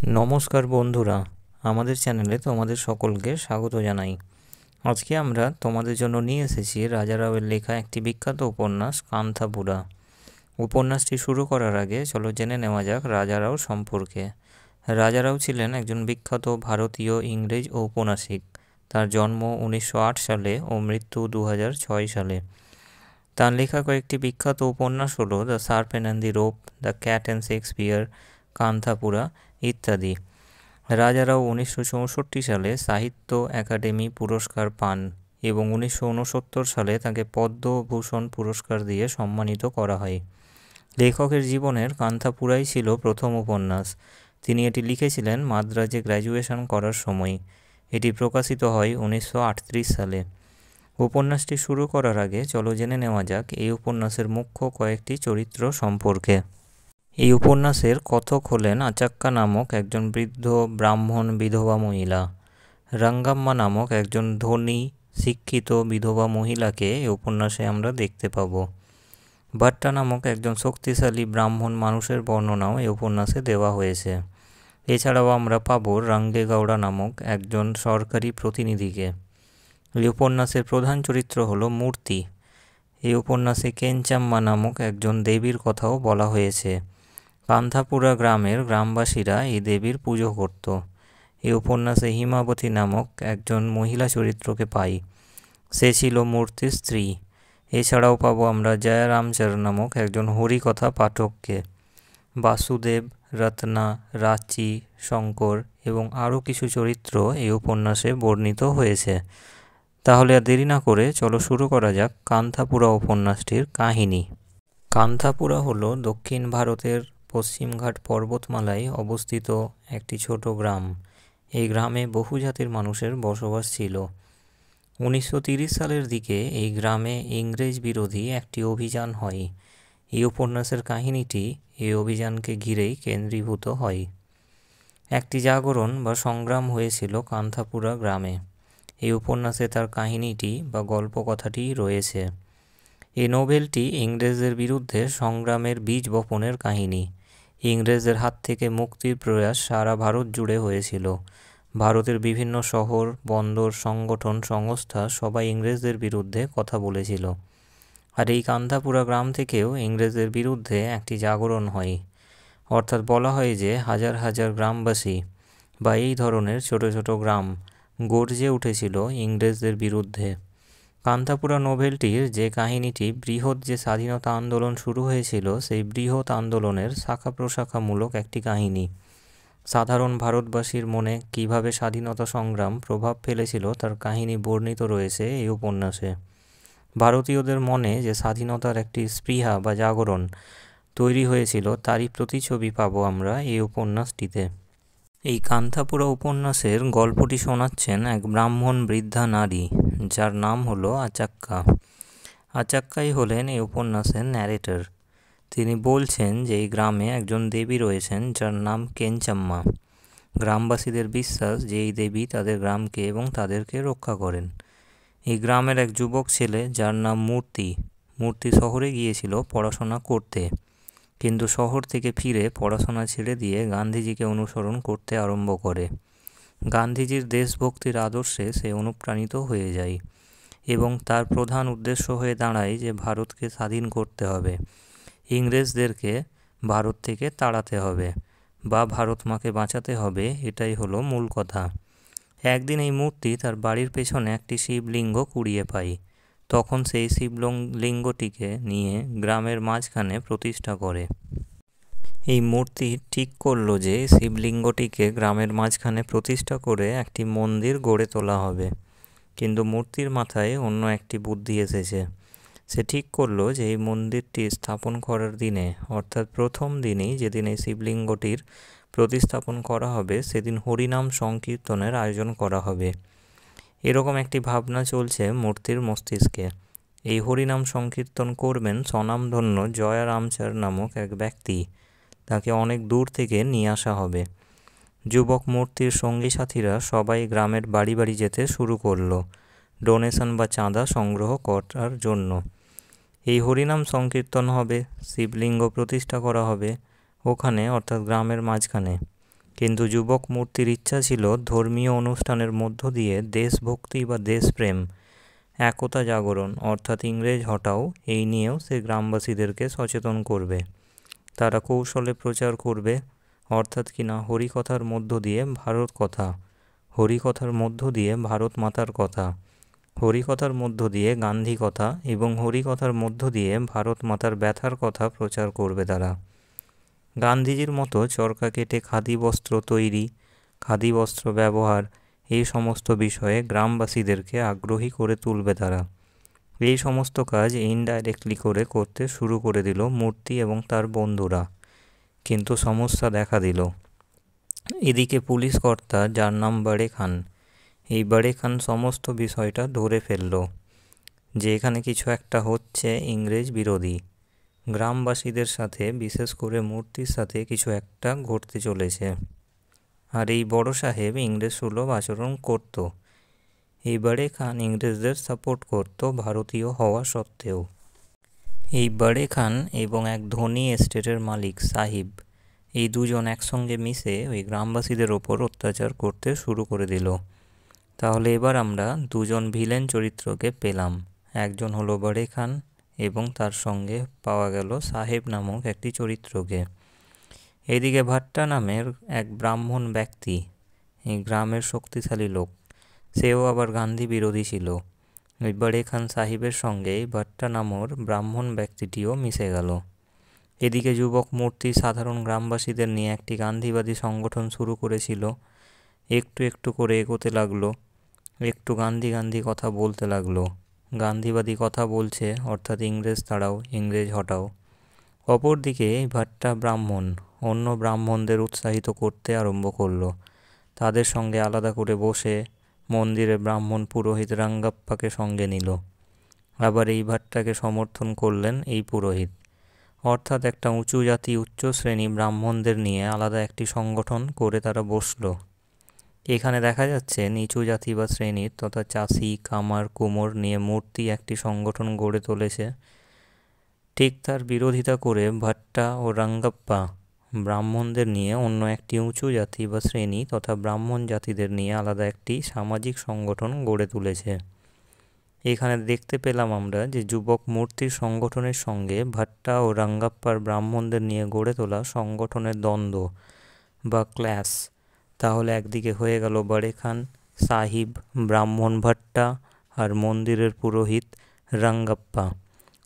নমস্কার বন্ধুরা, আমাদের চ্যানেলে তোমাদের সকলকে স্বাগত জানাই। আজকে আমরা তোমাদের জন্য নিয়ে এসেছি রাজা রাওয়ের লেখা একটি বিখ্যাত উপন্যাস কান্থাপুরা। উপন্যাসটি শুরু করার আগে চলো জেনে নেওয়া যাক রাজা রাও সম্পর্কে। রাজা রাও ছিলেন একজন বিখ্যাত ভারতীয় ইংরেজ ঔপন্যাসিক। তার জন্ম 1908 সালে ও মৃত্যু 2006 সালে। তার লেখা কয়েকটি বিখ্যাত উপন্যাস হলো the serpent and the rope, the cat and Shakespeare, Kanthapura ইত্যাদি। রাজা রাও 1964 সালে সাহিত্য একাডেমি পুরস্কার পান এবং 1969 সালে তাকে পদ্মভূষণ পুরস্কার দিয়ে সম্মানিত করা হয়। লেখকের জীবনের কান্থাপুরাই ছিল প্রথম উপন্যাস। তিনি এটি লিখেছিলেন মাদ্রাজে গ্র্যাজুয়েশন করার সময়। এটি প্রকাশিত হয় 1938 সালে। উপন্যাসটি শুরু করার আগে চলো জেনে নেওয়া যাক এই উপন্যাসের মুখ্য কয়েকটি চরিত্র সম্পর্কে। এই উপন্যাসের কথক হলেন আচাক্কা নামক একজন বৃদ্ধ ব্রাহ্মণ বিধবা মহিলা। রঙ্গাম্মা নামক একজন ধনী শিক্ষিত বিধবা মহিলাকে এই উপন্যাসে আমরা দেখতে পাব। ভট্টা নামক একজন শক্তিশালী ব্রাহ্মণ মানুষের বর্ণনাও এই উপন্যাসে দেওয়া হয়েছে। এছাড়াও আমরা পাব রাঙ্গেগৌড়া নামক একজন সরকারি প্রতিনিধিকে। এই উপন্যাসের প্রধান চরিত্র হলো মূর্তি। এই উপন্যাসে কেঞ্চাম্মা নামক একজন দেবীর কথাও বলা হয়েছে। কান্থাপুরা গ্রামের গ্রামবাসীরা এই দেবীর পুজো করত। এই উপন্যাসে হিমাবতী নামক একজন মহিলা চরিত্রকে পাই। সে ছিল মূর্তির স্ত্রী। এছাড়াও পাবো আমরা জয়রামচর নামক একজন হরিকথা পাঠককে। বাসুদেব, রত্না, রাচি, শঙ্কর এবং আরও কিছু চরিত্র এই উপন্যাসে বর্ণিত হয়েছে। তাহলে আর দেরি না করে চলো শুরু করা যাক কান্থাপুরা উপন্যাসটির কাহিনী। কান্থাপুরা হলো দক্ষিণ ভারতের পশ্চিমঘাট পর্বতমালায় অবস্থিত একটি ছোট গ্রাম। এই গ্রামে বহু জাতির মানুষের বসবাস ছিল। 1930 সালের দিকে এই গ্রামে ইংরেজ বিরোধী একটি অভিযান হয়। এই উপন্যাসের কাহিনীটি এই অভিযানকে ঘিরেই কেন্দ্রীভূত হয়। একটি জাগরণ বা সংগ্রাম হয়েছিল কান্থাপুরা গ্রামে। এই উপন্যাসে তার কাহিনীটি বা গল্পকথাটি রয়েছে। এই নোভেলটি ইংরেজদের বিরুদ্ধে সংগ্রামের বীজ বপনের কাহিনী। ইংরেজদের হাত থেকে মুক্তির প্রয়াস সারা ভারত জুড়ে হয়েছিল। ভারতের বিভিন্ন শহর, বন্দর, সংগঠন, সংস্থা সবাই ইংরেজদের বিরুদ্ধে কথা বলেছিল। আর এই কান্থাপুরা গ্রাম থেকেও ইংরেজদের বিরুদ্ধে একটি জাগরণ হয়। অর্থাৎ বলা হয় যে হাজার হাজার গ্রামবাসী বা এই ধরনের ছোট ছোট গ্রাম গর্জে উঠেছিল ইংরেজদের বিরুদ্ধে। কান্থাপুরা নোভেলটির যে কাহিনীটি বৃহৎ যে স্বাধীনতা আন্দোলন শুরু হয়েছিল সেই বৃহৎ আন্দোলনের শাখা প্রশাখামূলক একটি কাহিনী। সাধারণ ভারতবাসীর মনে কিভাবে স্বাধীনতা সংগ্রাম প্রভাব ফেলেছিল তার কাহিনী বর্ণিত রয়েছে এই উপন্যাসে। ভারতীয়দের মনে যে স্বাধীনতার একটি স্পৃহা বা জাগরণ তৈরি হয়েছিল তারই প্রতিছবি পাবো আমরা এই উপন্যাসটিতে। এই কান্থাপুরা উপন্যাসের গল্পটি শোনাচ্ছেন এক ব্রাহ্মণ বৃদ্ধা নারী, যার নাম হলো আচাক্কা। আচাক্কাই হলেন এই উপন্যাসের ন্যারেটর। তিনি বলছেন যে এই গ্রামে একজন দেবী রয়েছেন যার নাম কেঞ্চাম্মা। গ্রামবাসীদের বিশ্বাস যে এই দেবী তাদের গ্রামকে এবং তাদেরকে রক্ষা করেন। এই গ্রামের এক যুবক ছেলে যার নাম মূর্তি। মূর্তি শহরে গিয়েছিল পড়াশোনা করতে, কিন্তু শহর থেকে ফিরে পড়াশোনা ছেড়ে দিয়ে গান্ধীজিকে অনুসরণ করতে আরম্ভ করে। গান্ধীজির দেশভক্তির আদর্শে সে অনুপ্রাণিত হয়ে যায় এবং তার প্রধান উদ্দেশ্য হয়ে দাঁড়ায় যে ভারতকে স্বাধীন করতে হবে, ইংরেজদেরকে ভারত থেকে তাড়াতে হবে বা ভারত মাকে বাঁচাতে হবে, এটাই হলো মূল কথা। একদিন এই মূর্তি তার বাড়ির পেছনে একটি শিবলিঙ্গ কুড়িয়ে পায়। তখন সেই শিবলিঙ্গটিকে নিয়ে গ্রামের মাঝখানে প্রতিষ্ঠা করে। এই মূর্তি ঠিক করলো যে শিবলিঙ্গটিকে গ্রামের মাঝখানে প্রতিষ্ঠা করে একটি মন্দির গড়ে তোলা হবে। কিন্তু মূর্তির মাথায় অন্য একটি বুদ্ধি এসেছে। সে ঠিক করলো যে এই মন্দিরটি স্থাপন করার দিনে, অর্থাৎ প্রথম দিনেই যেদিন এই শিবলিঙ্গটির প্রতিস্থাপন করা হবে, সেদিন হরিনাম সংকীর্তনের আয়োজন করা হবে। এরকম একটি ভাবনা চলছে মূর্তির মস্তিষ্কে। এই হরিনাম সংকীর্তন করবেন স্বনামধন্য জয়রামচর নামক এক ব্যক্তি। তাকে অনেক দূর থেকে নিয়ে আসা হবে। যুবক মূর্তির সঙ্গী সাথীরা সবাই গ্রামের বাড়ি বাড়ি যেতে শুরু করলো ডোনেশন বা চাঁদা সংগ্রহ করার জন্য। এই হরিনাম সংকীর্তন হবে, শিবলিঙ্গ প্রতিষ্ঠা করা হবে ওখানে, অর্থাৎ গ্রামের মাঝখানে। কিন্তু যুবক মূর্তির ইচ্ছা ছিল ধর্মীয় অনুষ্ঠানের মধ্য দিয়ে দেশভক্তি বা দেশপ্রেম, একতা জাগরণ অর্থাৎ ইংরেজ হটাও, এই নিয়েও সে গ্রামবাসীদেরকে সচেতন করবে। তারা কৌশলে প্রচার করবে, অর্থাৎ কিনা হরিকথার মধ্য দিয়ে ভারত কথা, হরিকথার মধ্য দিয়ে ভারত মাতার কথা, হরিকথার মধ্য দিয়ে গান্ধী কথা এবং হরিকথার মধ্য দিয়ে ভারত মাতার ব্যথার কথা প্রচার করবে তারা। গান্ধীজির মতো চরকা কেটে খাদি বস্ত্র তৈরি, খাদি বস্ত্র ব্যবহার, এই সমস্ত বিষয়ে গ্রামবাসীদেরকে আগ্রহী করে তুলবে তারা। এই সমস্ত কাজ ইনডাইরেক্টলি করতে শুরু করে দিল মূর্তি এবং তার বন্ধুরা। কিন্তু সমস্যা দেখা দিল। এদিকে পুলিশ কর্তা, যার নাম বাড়ে খান, এই বাড়ে খান সমস্ত বিষয়টা ধরে ফেলল যে এখানে কিছু একটা হচ্ছে ইংরেজ বিরোধী। গ্রামবাসীদের সাথে, বিশেষ করে মূর্তির সাথে কিছু একটা ঘটতে চলেছে। আর এই বড় সাহেব ইংরেজ সুলভ আচরণ করত। এই বাড়ে খান ইংরেজদের সাপোর্ট করত ভারতীয় হওয়া সত্ত্বেও। এই বাড়ে খান এবং এক ধনী এস্টেটের মালিক সাহিব, এই দুজন একসঙ্গে মিশে ওই গ্রামবাসীদের ওপর অত্যাচার করতে শুরু করে দিল। তাহলে এবার আমরা দুজন ভিলেন চরিত্রকে পেলাম। একজন হলো বাড়ে খান এবং তার সঙ্গে পাওয়া গেল সাহেব নামক একটি চরিত্রকে। এদিকে ভাট্টা নামের এক ব্রাহ্মণ ব্যক্তি, এই গ্রামের শক্তিশালী লোক, সেও আবার গান্ধী বিরোধী ছিল। ওই বাড়ে খান সাহিবের সঙ্গে ভাট্টা নামর ব্রাহ্মণ ব্যক্তিটিও মিশে গেল। এদিকে যুবক মূর্তি সাধারণ গ্রামবাসীদের নিয়ে একটি গান্ধীবাদী সংগঠন শুরু করেছিল। একটু একটু করে এগোতে লাগলো, একটু গান্ধী গান্ধী কথা বলতে লাগলো। গান্ধীবাদী কথা বলছে, অর্থাৎ ইংরেজ তাড়াও, ইংরেজ হটাও। অপরদিকে এই ভাট্টা ব্রাহ্মণ অন্য ব্রাহ্মণদের উৎসাহিত করতে আরম্ভ করলো। তাদের সঙ্গে আলাদা করে বসে মন্দিরে ব্রাহ্মণ পুরোহিত রাঙ্গাপ্পাকে সঙ্গে নিল। আবার এই ভাট্টাকে সমর্থন করলেন এই পুরোহিত। অর্থাৎ একটা উঁচু জাতি, উচ্চ শ্রেণী ব্রাহ্মণদের নিয়ে আলাদা একটি সংগঠন করে তারা বসলো। এখানে দেখা যাচ্ছে নিচু জাতি বা শ্রেণীর তথা চাষি, কামার, কুমোর নিয়ে মূর্তি একটি সংগঠন গড়ে তুলেছে। ঠিক তার বিরোধিতা করে ভাট্টা ও রাঙ্গাপ্পা ব্রাহ্মণদের নিয়ে অন্য একটি উঁচু জাতি বা শ্রেণী তথা ব্রাহ্মণ জাতিদের নিয়ে আলাদা একটি সামাজিক সংগঠন গড়ে তুলেছে। এখানে দেখতে পেলাম আমরা যে যুবক মূর্তির সংগঠনের সঙ্গে ভাট্টা ও রাঙ্গাপ্পার ব্রাহ্মণদের নিয়ে গড়ে তোলা সংগঠনের দ্বন্দ্ব বা ক্ল্যাশ। তাহলে একদিকে হয়ে গেল বাড়ে খান সাহিব, ব্রাহ্মণ ভাট্টা আর মন্দিরের পুরোহিত রাঙ্গাপ্পা,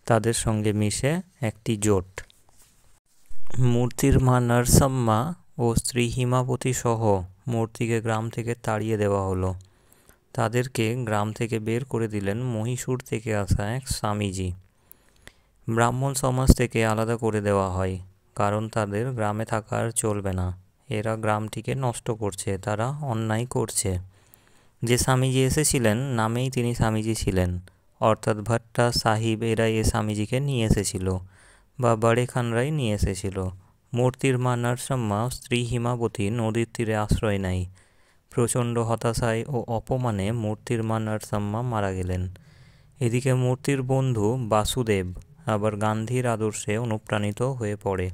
তাদের সঙ্গে মিশে একটি জোট। মূর্তির মা নরসাম্মা ও স্ত্রী হিমাবতী সহ মূর্তিকে গ্রাম থেকে তাড়িয়ে দেওয়া হলো। তাদেরকে গ্রাম থেকে বের করে দিলেন মহীশূর থেকে আসা এক স্বামীজি। ব্রাহ্মণ সমাজ থেকে আলাদা করে দেওয়া হয়, কারণ তাদের গ্রামে থাকা আর চলবে না। এরা গ্রামটিকে নষ্ট করছে, তারা অন্যায় করছে। যে স্বামীজি এসেছিলেন নামেই তিনি স্বামীজি ছিলেন, অর্থাৎ ভাট্টা সাহিব এরাই এ স্বামীজিকে নিয়ে এসেছিল বা বাড়ে খানরাই নিয়ে এসেছিল। মূর্তির মা নরসাম্মা স্ত্রী হিমাবতী নদীর তীরে আশ্রয় নেয়। প্রচণ্ড হতাশায় ও অপমানে মূর্তির মা নরসাম্মা মারা গেলেন। এদিকে মূর্তির বন্ধু বাসুদেব আবার গান্ধীর আদর্শে অনুপ্রাণিত হয়ে পড়ে।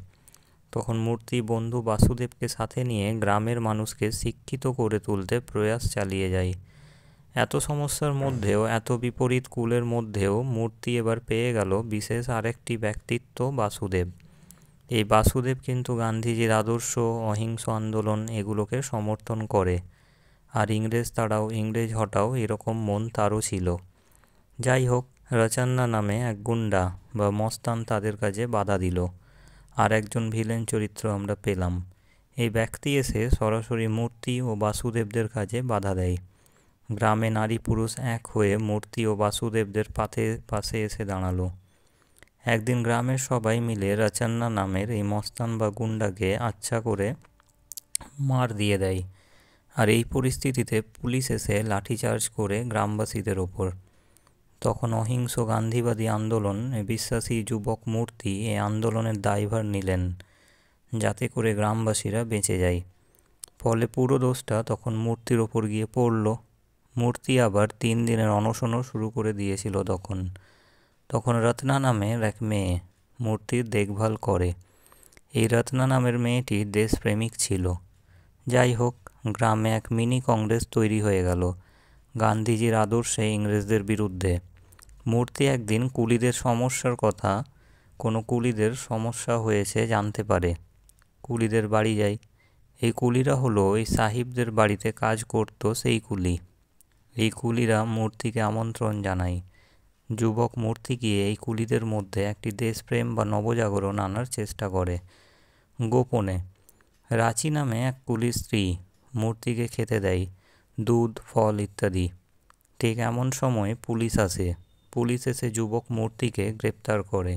তখন মূর্তি বন্ধু বাসুদেবকে সাথে নিয়ে গ্রামের মানুষকে শিক্ষিত করে তুলতে প্রয়াস চালিয়ে যায়। এত সমস্যার মধ্যেও, এত বিপরীত কুলের মধ্যেও মূর্তি এবার পেয়ে গেল বিশেষ আরেকটি ব্যক্তিত্ব, বাসুদেব। এই বাসুদেব কিন্তু গান্ধীজির আদর্শ, অহিংস আন্দোলন এগুলোকে সমর্থন করে। আর ইংরেজ তাড়াও, ইংরেজ হটাও এরকম মন তারও ছিল। যাই হোক, রচন্না নামে এক গুন্ডা বা মস্তান তাদের কাজে বাধা দিল। আর একজন ভিলেন চরিত্র আমরা পেলাম। এই ব্যক্তি এসে সরাসরি মূর্তি ও বাসুদেবদের কাজে বাধা দেয়। গ্রামে নারী পুরুষ এক হয়ে মূর্তি ও বাসুদেবদের পাশে এসে দাঁড়ালো। একদিন গ্রামের সবাই মিলে রচন্না নামের এই মস্তান বা গুন্ডাকে আচ্ছা করে মার দিয়ে দেয়। আর এই পরিস্থিতিতে পুলিশ এসে লাঠিচার্জ করে গ্রামবাসীদের ওপর। তখন অহিংস গান্ধীবাদী আন্দোলনে বিশ্বাসী যুবক মূর্তি এই আন্দোলনের দায়ভার নিলেন, যাতে করে গ্রামবাসীরা বেঁচে যায়। ফলে পুরো দোষটা তখন মূর্তির ওপর গিয়ে পড়ল। মূর্তি আবার 3 দিনের অনশনও শুরু করে দিয়েছিল। তখন রত্না নামের এক মেয়ে মূর্তির দেখভাল করে। এই রত্না নামের মেয়েটি দেশপ্রেমিক ছিল। যাই হোক, গ্রামে এক মিনি কংগ্রেস তৈরি হয়ে গেল গান্ধীজির আদর্শে ইংরেজদের বিরুদ্ধে। মূর্তি একদিন কুলিদের সমস্যার কথা, কোনো কুলিদের সমস্যা হয়েছে জানতে পারে। কুলিদের বাড়ি যায়। এই কুলিরা হলো ওই সাহিবদের বাড়িতে কাজ করতো সেই কুলি। এই কুলিরা মূর্তিকে আমন্ত্রণ জানায়। যুবক মূর্তি গিয়ে এই কুলিদের মধ্যে একটি দেশপ্রেম বা নবজাগরণ আনার চেষ্টা করে গোপনে। রাঁচি নামে এক কুলির স্ত্রী মূর্তিকে খেতে দেয় দুধ, ফল ইত্যাদি। ঠিক এমন সময় পুলিশ আসে। পুলিশ এসে যুবক মূর্তিকে গ্রেপ্তার করে।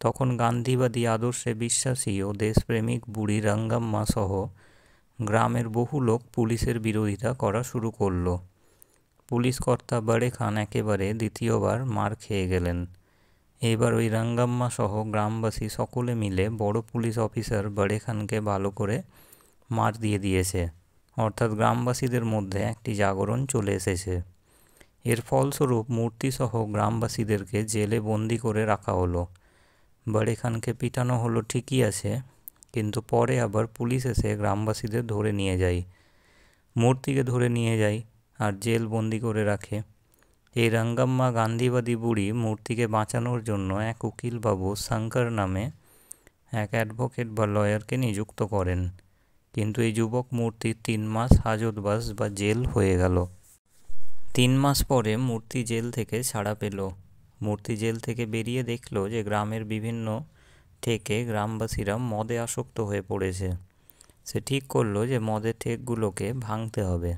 তখন গান্ধীবাদী আদর্শে বিশ্বাসী ও দেশপ্রেমিক বুড়ি রাঙ্গাম্মা সহ গ্রামের বহু লোক পুলিশের বিরোধিতা করা শুরু করলো। পুলিশ কর্তা বড়ে খান একেবারে দ্বিতীয়বার মার খেয়ে গেলেন। এবার ওই রাঙ্গাম্মা সহ গ্রামবাসী সকলে মিলে বড় পুলিশ অফিসার বড়ে খানকে ভালো করে মার দিয়ে দিয়েছে। অর্থাৎ গ্রামবাসীদের মধ্যে একটি জাগরণ চলে এসেছে। এর ফলস্বরূপ মূর্তিসহ গ্রামবাসীদেরকে জেলে বন্দি করে রাখা হলো। বড়ে খানকে পিটানো হলো ঠিকই আছে, কিন্তু পরে আবার পুলিশ এসে গ্রামবাসীদের ধরে নিয়ে যায়। মূর্তিকে ধরে নিয়ে যায় আর জেল বন্দি করে রাখে। এই রাঙ্গাম্মা গান্ধীবাদী বুড়ি মূর্তিকে বাঁচানোর জন্য এক উকিলবাবু শঙ্কর নামে এক অ্যাডভোকেট বা লয়ারকে নিযুক্ত করেন। কিন্তু এই যুবক মূর্তির 3 মাস হাজতবাস বা জেল হয়ে গেল। 3 মাস পরে মূর্তি জেল থেকে ছাড়া পেল। মূর্তি জেল থেকে বেরিয়ে দেখল যে গ্রামের বিভিন্ন থেকে গ্রামবাসীরা মদে আসক্ত হয়ে পড়েছে। সে ঠিক করলো যে মদের ঠেকগুলোকে ভাঙতে হবে।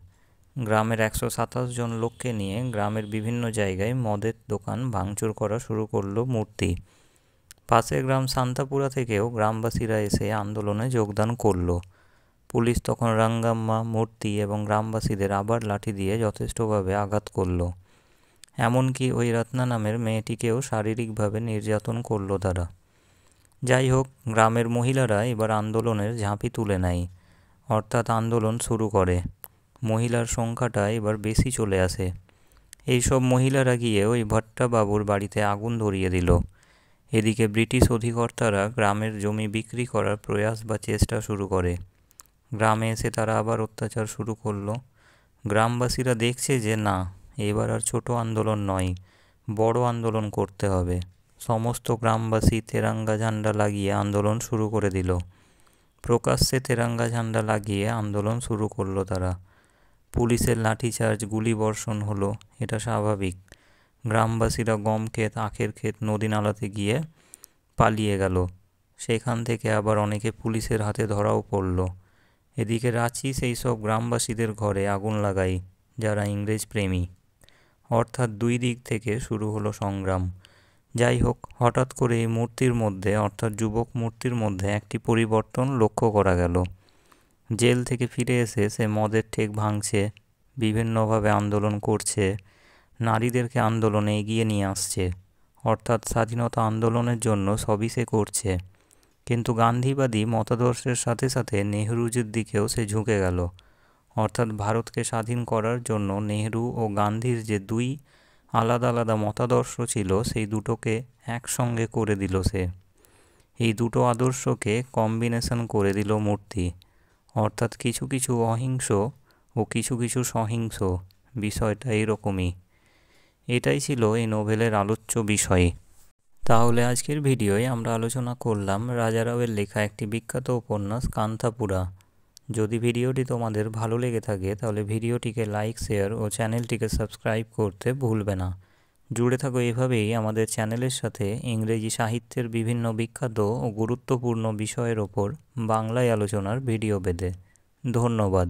গ্রামের 127 জন লোককে নিয়ে গ্রামের বিভিন্ন জায়গায় মদের দোকান ভাঙচুর করা শুরু করলো মূর্তি। পাশের গ্রাম শান্তাপুরা থেকেও গ্রামবাসীরা এসে আন্দোলনে যোগদান করলো। পুলিশ তখন রাঙ্গাম্মা, মূর্তি এবং গ্রামবাসীদের আবার লাঠি দিয়ে যথেষ্টভাবে আঘাত করলো। এমনকি ওই রত্না নামের মেয়েটিকেও শারীরিকভাবে নির্যাতন করলো তারা। যাই হোক, গ্রামের মহিলারা এবার আন্দোলনের ঝাঁপি তুলে নেয়, অর্থাৎ আন্দোলন শুরু করে। মহিলার সংখ্যাটা এবার বেশি চলে আসে। এইসব মহিলারা গিয়ে ওই ভট্টা বাবুর বাড়িতে আগুন ধরিয়ে দিল। এদিকে ব্রিটিশ অধিকর্তারা গ্রামের জমি বিক্রি করার প্রয়াস বা চেষ্টা শুরু করে। গ্রামে এসে তারা আবার অত্যাচার শুরু করলো। গ্রামবাসীরা দেখছে যে না, এবার আর ছোট আন্দোলন নয়, বড় আন্দোলন করতে হবে। সমস্ত গ্রামবাসী তেরঙ্গা ঝান্ডা লাগিয়ে আন্দোলন শুরু করে দিল। প্রকাশ্যে তেরঙ্গা ঝান্ডা লাগিয়ে আন্দোলন শুরু করলো তারা। পুলিশের লাঠিচার্জ, গুলিবর্ষণ হলো, এটা স্বাভাবিক। গ্রামবাসীরা গম ক্ষেত, আখের ক্ষেত, নদী নালাতে গিয়ে পালিয়ে গেল। সেখান থেকে আবার অনেকে পুলিশের হাতে ধরাও পড়ল। এদিকে রাঁচি সেই সব গ্রামবাসীদের ঘরে আগুন লাগায় যারা ইংরেজ প্রেমী। অর্থাৎ 2 দিক থেকে শুরু হলো সংগ্রাম। যাই হোক, হঠাৎ করে এই মূর্তির মধ্যে, অর্থাৎ যুবক মূর্তির মধ্যে একটি পরিবর্তন লক্ষ্য করা গেল। জেল থেকে ফিরে এসে সে মদের ঠেক ভাঙছে, বিভিন্নভাবে আন্দোলন করছে, নারীদেরকে আন্দোলনে এগিয়ে নিয়ে আসছে। অর্থাৎ স্বাধীনতা আন্দোলনের জন্য সবই সে করছে। কিন্তু গান্ধীবাদী মতাদর্শের সাথে সাথে নেহরুজির দিকেও সে ঝুঁকে গেল। অর্থাৎ ভারতকে স্বাধীন করার জন্য নেহরু ও গান্ধীর যে 2 আলাদা আলাদা মতাদর্শ ছিল, সেই দুটোকে একসঙ্গে করে দিল সে। এই দুটো আদর্শকে কম্বিনেশন করে দিল মূর্তি। অর্থাৎ কিছু কিছু অহিংস ও কিছু কিছু সহিংস, বিষয়টা এরকমই। এটাই ছিল এই নোভেলের আলোচ্য বিষয়। তাহলে আজকের ভিডিওয় আমরা আলোচনা করলাম রাজা রাওয়ের লেখা একটি বিখ্যাত উপন্যাস কান্তাপুরা। যদি ভিডিওটি তোমাদের ভালো লেগে থাকে তাহলে ভিডিওটিকে লাইক, শেয়ার ও চ্যানেলটিকে সাবস্ক্রাইব করতে ভুলবে না। জুড়ে থাকো এভাবেই আমাদের চ্যানেলের সাথে ইংরেজি সাহিত্যের বিভিন্ন বিখ্যাত ও গুরুত্বপূর্ণ বিষয়ের ওপর বাংলায় আলোচনার ভিডিও পেতে। ধন্যবাদ।